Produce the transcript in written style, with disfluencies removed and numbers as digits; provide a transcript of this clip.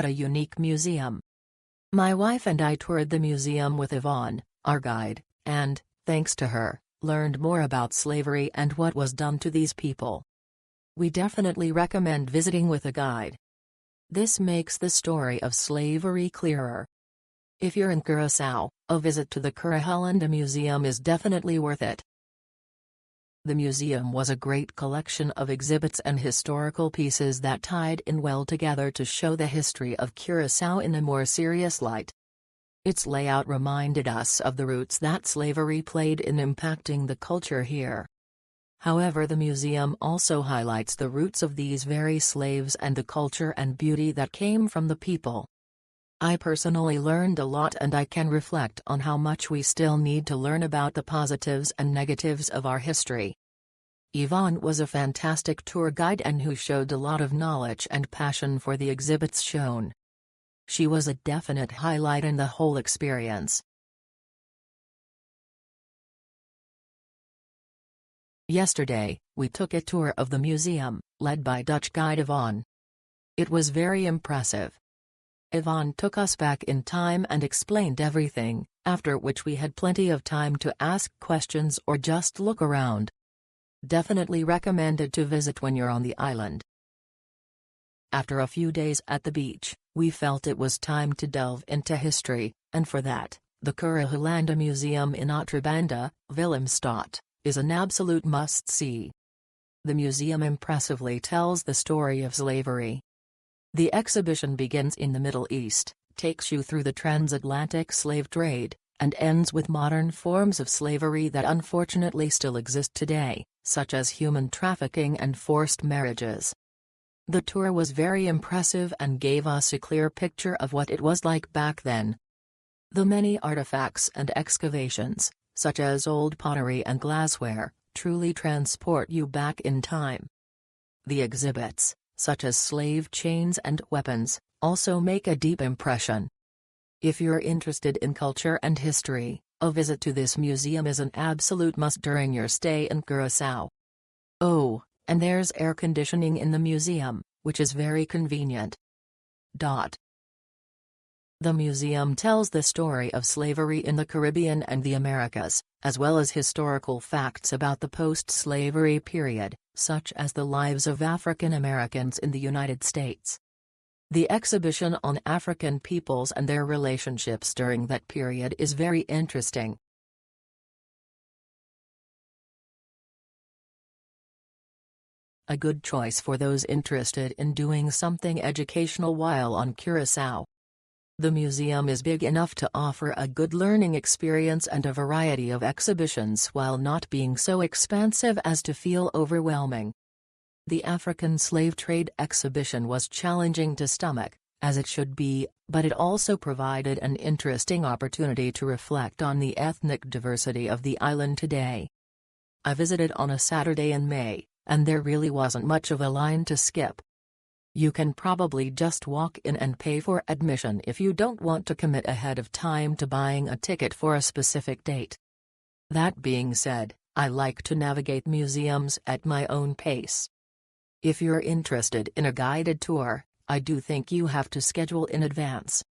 what a unique museum. My wife and I toured the museum with Yvonne, our guide, and, thanks to her, learned more about slavery and what was done to these people. We definitely recommend visiting with a guide. This makes the story of slavery clearer. If you're in Curacao, a visit to the Kurá Hulanda Museum is definitely worth it. The museum was a great collection of exhibits and historical pieces that tied in well together to show the history of Curacao in a more serious light. Its layout reminded us of the roots that slavery played in impacting the culture here. However, the museum also highlights the roots of these very slaves and the culture and beauty that came from the people. I personally learned a lot, and I can reflect on how much we still need to learn about the positives and negatives of our history. Yvonne was a fantastic tour guide and who showed a lot of knowledge and passion for the exhibits shown. She was a definite highlight in the whole experience. Yesterday, we took a tour of the museum, led by Dutch guide Yvonne. It was very impressive. Yvonne took us back in time and explained everything, after which we had plenty of time to ask questions or just look around. Definitely recommended to visit when you're on the island. After a few days at the beach, we felt it was time to delve into history, and for that, the Kurá Hulanda Museum in Otrabanda, Willemstad, is an absolute must-see. The museum impressively tells the story of slavery. The exhibition begins in the Middle East, takes you through the transatlantic slave trade, and ends with modern forms of slavery that unfortunately still exist today, such as human trafficking and forced marriages. The tour was very impressive and gave us a clear picture of what it was like back then. The many artifacts and excavations, such as old pottery and glassware, truly transport you back in time. The exhibits, such as slave chains and weapons, also make a deep impression. If you're interested in culture and history, a visit to this museum is an absolute must during your stay in Curacao. Oh, and there's air conditioning in the museum, which is very convenient. The museum tells the story of slavery in the Caribbean and the Americas, as well as historical facts about the post-slavery period, such as the lives of African Americans in the United States. The exhibition on African peoples and their relationships during that period is very interesting. A good choice for those interested in doing something educational while on Curacao. The museum is big enough to offer a good learning experience and a variety of exhibitions while not being so expansive as to feel overwhelming. The African slave trade exhibition was challenging to stomach, as it should be, but it also provided an interesting opportunity to reflect on the ethnic diversity of the island today. I visited on a Saturday in May, and there really wasn't much of a line to skip. You can probably just walk in and pay for admission if you don't want to commit ahead of time to buying a ticket for a specific date. That being said, I like to navigate museums at my own pace. If you're interested in a guided tour, I do think you have to schedule in advance.